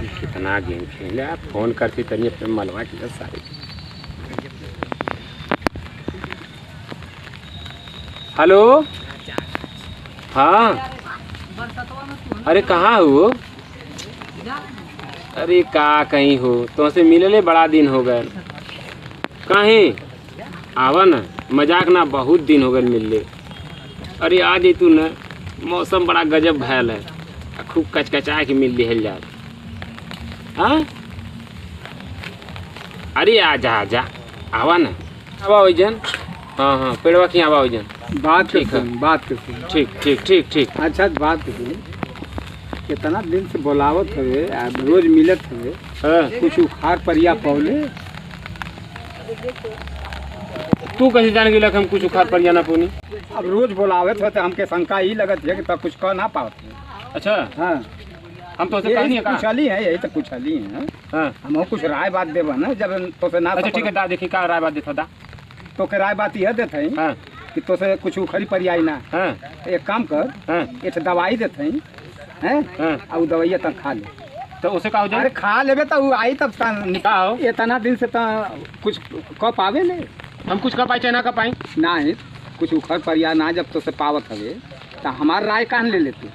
कितना गेम खेले फोन करती तनी अपने मलवा के सारे। हेलो हाँ अरे कहाँ हो? अरे का कहीं हो तुमसे मिलले बड़ा दिन हो गए। कहीं आवा ना मजाक ना बहुत दिन हो गए मिलले। अरे आ जे तू न मौसम बड़ा गजब भैल है खूब कचकचा के मिल लिहल जा। हाँ अरे आजा आजा आवा ना आवा वैजन। हाँ हाँ पेड़वा की आवा वैजन। बात ठीक है बात कर सुन। ठीक ठीक ठीक ठीक। अच्छा बात सुन कितना दिन से बोलावत हवे रोज मिलत हवे। हाँ कुछ उखाड़ परिया पौले। तू कैसे जान गेल हम कुछ उखाड़ पर जाना पौनी? अब रोज बोलावत हो तो हमके शंका ही लगत है कि तब कुछ कह ना पावत है। अच्छा हाँ हम तो से कहनी है का? पूछली है यही तो पूछली है। हाँ हम कुछ राय बात देबा ना जब तो से ना। अच्छा ठीक है दा देखी का राय बात देता दा। तो के राय बात यह देते हैं हाँ कि तो से कुछ उखड़ी परियाई ना। हाँ एक काम कर हाँ एक दवाई देते हैं हाँ और वो दवाइया तक खा ले। तो उसे का हो अरे जाए? खा लेबे तो वो आई तब का हो? इतना दिन से तो कुछ कह पावे ले हम कुछ कर पाए चाहे ना कर पाए? नहीं कुछ उखड़ परिया ना जब तो से पावत हवे तो हमार राय कान ले लेते।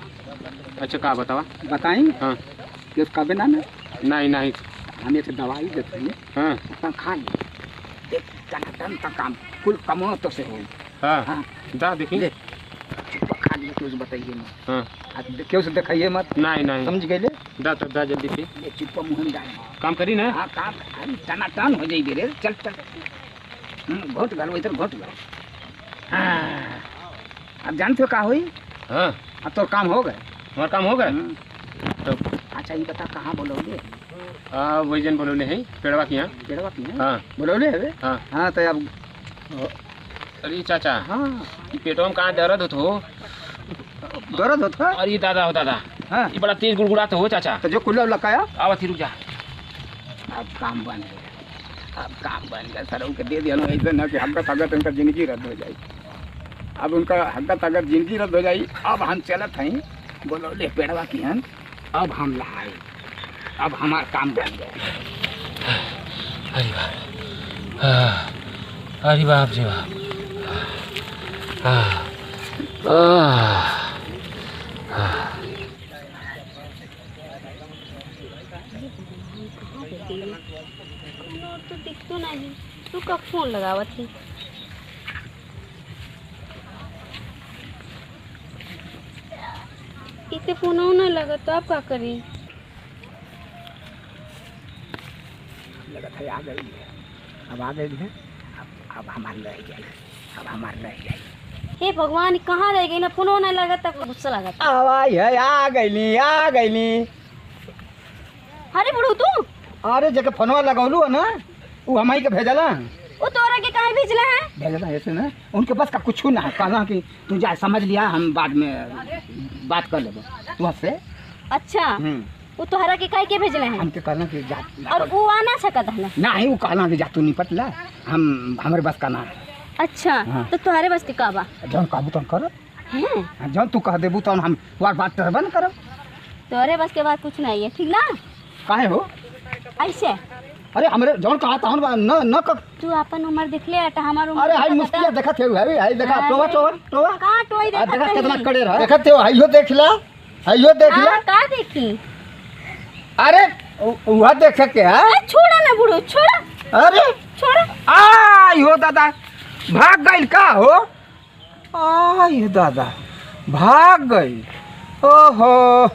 अच्छा का बतावा? बताई हाँ कि कबे ना ना नहीं नहीं हम एक दवाई देते हैं हाँ तो खा ले एक टन तक काम कुल कमो तो से हो। हाँ हाँ दा देखी ले खा लिए क्यों बताइए मत। हाँ क्यों से दिखाइए मत नहीं नहीं समझ गए ले दा तब दा जल्दी से चुप्पा मुँह में जाए। काम करी ना। हाँ काम टना टन हो जाएगी रे चल चल घोट गल इधर घोट गल। हाँ अब जानते हो का हुई हाँ अब तो काम हो गए। हमारा काम हो गया तो अच्छा ये बता कहाँ बोलोगे? वैजन बोलोले है पेड़वा की यहाँ। पेड़वा की हाँ बोलोगे है हाँ हाँ तो अब अरे चाचा हाँ ये पेटवा में कहाँ दर्द हो? दर्द होता अरे ये दादा हो दादा हाँ ये बड़ा तेज गुड़गुड़ाता हो चाचा। तो जो कुल्ला लगाया आवा थी रुक जा। अब काम बन गया। अब काम बन गया सर उनके दे दिया ना ऐसे ना कि हगत हगत उनका जिंदगी रद्द हो जाए। अब उनका हगत हगत जिंदगी रद्द हो जाए। अब हम चलत हैं बोलो ले पेड़वा की हन अब हम लाए अब हमार काम बन गया। अरे बाप अरे बाप जी बाप। तो दिखतो नहीं तू कब फोन लगावा थी? इसे फोन नहीं लगा तो आप क्या करें? लगा था आ गई है अब आ गई है अब हमार रह जाए अब हमार रह जाए। हे भगवान कहाँ रह गई ना फोन नहीं लगा तब गुस्सा लगा था। आवाज है आ गईली। अरे बुढ़ू तू अरे जगह फोनवा लगौलू है ना वो हमारी के भेजला वो तोरा के काहे भेजला है? भेजला ऐसे ना उनके पास का कुछ ना है कहला कि तू जा समझ लिया हम बाद में बात कर लेबो तुझसे। अच्छा वो तोहरा के काहे के भेजले हैं? हमके कहला कि जा और वो आ ना सकत है ना? नहीं वो कहला कि जा तू निपट ला हम हमारे बस का ना है। अच्छा हाँ। तो तुम्हारे बस के का बा? जौन कहबू तौन कर हैं जौन तू कह देबू तौन हम तुम्हार बात करबा न करब। तोहरे बस के बाद कुछ नहीं है ठीक ना? काहे हो? ऐसे अरे हमरे जौन कहा तौन न न कर। तू अपन उम्र देख ले अटा हमार उम्र अरे हाई मुश्किल देखत है हाई देखा टोवा टोवा टोवा कहाँ टोई देखत देखा कितना रही? कड़े रहा देखत हो हाइयो देख ला हाइयो देख ला। हाँ, का देखी? अरे वह देखे के है। अरे छोड़ा ना बुढ़ू छोड़ा अरे छोड़ा। आयो दादा भाग गई का हो? आयो दादा भाग गई। ओहो